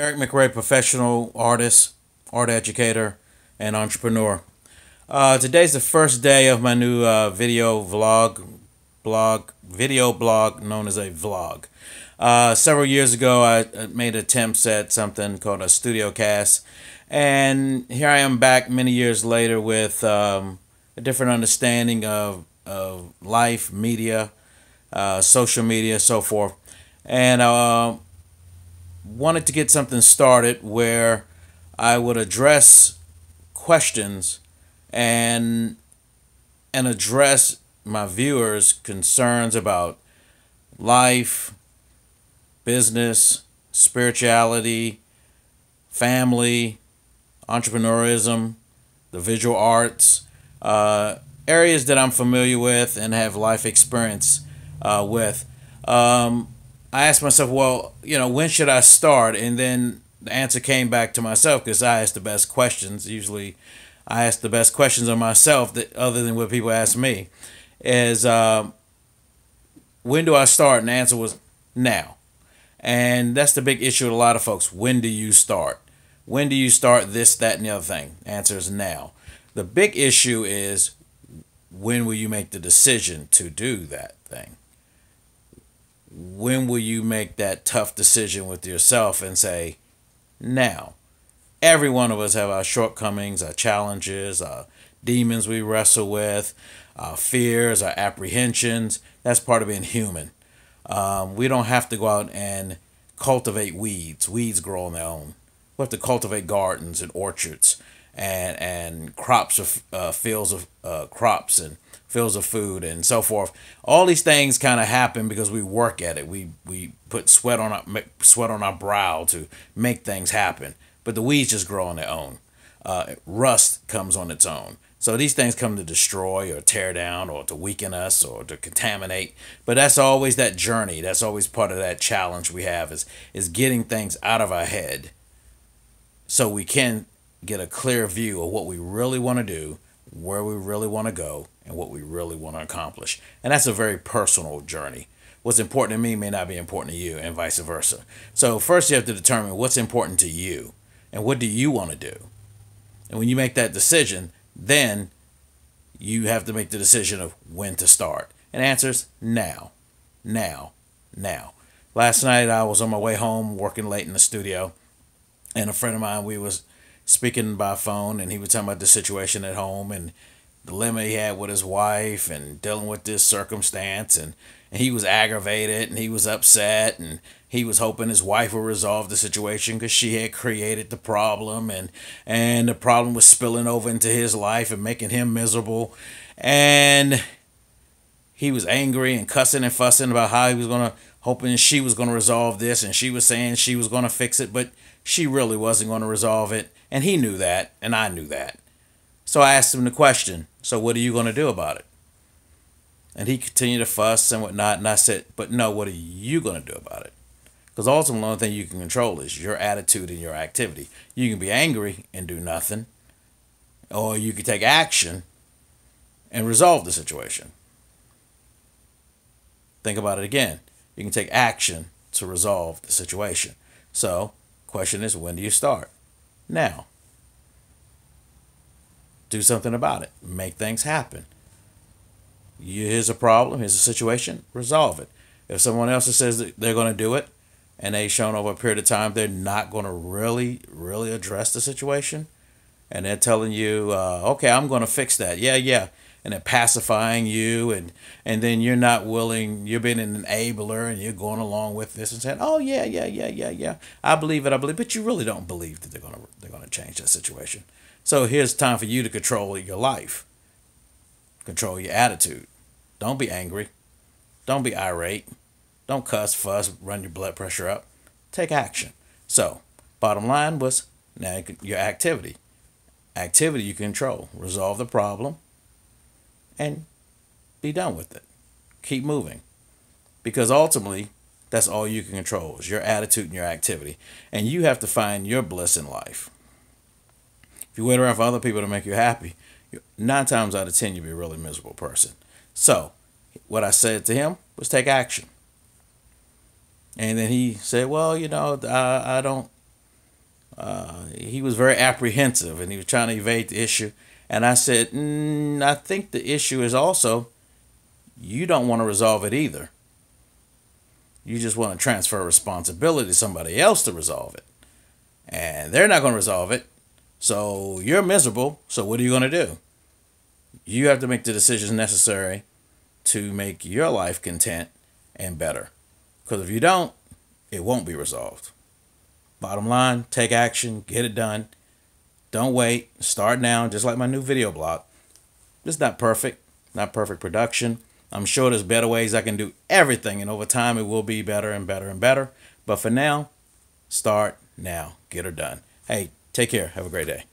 Eric McRay, professional artist, art educator, and entrepreneur. Today's the first day of my new video blog known as a vlog. Several years ago, I made attempts at something called a studio cast, and here I am back many years later with a different understanding of life, media, social media, so forth. And wanted to get something started where I would address questions and address my viewers' concerns about life, business, spirituality, family, entrepreneurism, the visual arts, areas that I'm familiar with and have life experience with. I asked myself, well, when should I start? And then the answer came back to myself because I asked the best questions. Usually, I ask the best questions of myself that other than what people ask me. Is when do I start? And the answer was now. And that's the big issue with a lot of folks. When do you start? When do you start this, that, and the other thing? The answer is now. The big issue is when will you make the decision to do that thing? When will you make that tough decision with yourself and say, now? Every one of us have our shortcomings, our challenges, our demons we wrestle with, our fears, our apprehensions. That's part of being human. We don't have to go out and cultivate weeds. Weeds grow on their own. We have to cultivate gardens and orchards and crops of fields of crops and fields of food and so forth. All these things kind of happen because we work at it. We put sweat on our brow to make things happen. But the weeds just grow on their own. Rust comes on its own. So these things come to destroy or tear down or to weaken us or to contaminate. But that's always that journey. That's always part of that challenge we have is getting things out of our head so we can get a clear view of what we really want to do, where we really want to go, and what we really want to accomplish. And that's a very personal journey. What's important to me may not be important to you, and vice versa. So first you have to determine what's important to you and what do you want to do. And when you make that decision, then you have to make the decision of when to start. And the answer is now. Now. Now. Last night I was on my way home working late in the studio, and a friend of mine, we was speaking by phone, and he was talking about the situation at home and the dilemma he had with his wife and dealing with this circumstance, and he was aggravated and he was upset, and he was hoping his wife would resolve the situation because she had created the problem, and the problem was spilling over into his life and making him miserable, and he was angry and cussing and fussing about how he was going to, hoping she was going to resolve this, and she was saying she was going to fix it, but she really wasn't going to resolve it, and he knew that, and I knew that. So I asked him the question, so what are you going to do about it? And he continued to fuss and whatnot, and I said, but no, what are you going to do about it? Because ultimately, the only thing you can control is your attitude and your activity. You can be angry and do nothing, or you can take action and resolve the situation. Think about it again. You can take action to resolve the situation. So, question is, when do you start? Now. Do something about it. Make things happen. Here's a problem, here's a situation, resolve it. If someone else says that they're going to do it, and they've shown over a period of time they're not going to really address the situation, and they're telling you, okay, I'm going to fix that. Yeah. And they're pacifying you, and then you're not willing, you're being an enabler, and you're going along with this and saying, oh, yeah. I believe it, but you really don't believe that they're going to change that situation. So here's time for you to control your life. Control your attitude. Don't be angry. Don't be irate. Don't cuss, fuss, run your blood pressure up. Take action. So, bottom line was now your activity. Activity you control. Resolve the problem and be done with it. Keep moving. Because ultimately, that's all you can control is your attitude and your activity. And you have to find your bliss in life. If you wait around for other people to make you happy, 9 times out of 10, you'll be a really miserable person. So, what I said to him was take action. And then he said, well, I don't He was very apprehensive and he was trying to evade the issue. And I said, I think the issue is also you don't want to resolve it either. You just want to transfer responsibility to somebody else to resolve it. And they're not going to resolve it. So you're miserable. So what are you going to do? You have to make the decisions necessary to make your life content and better. Because if you don't, it won't be resolved. Bottom line, take action, get it done. Don't wait. Start now, just like my new video blog. It's not perfect production. I'm sure there's better ways I can do everything, and over time it will be better and better and better. But for now, start now. Get her done. Hey, take care. Have a great day.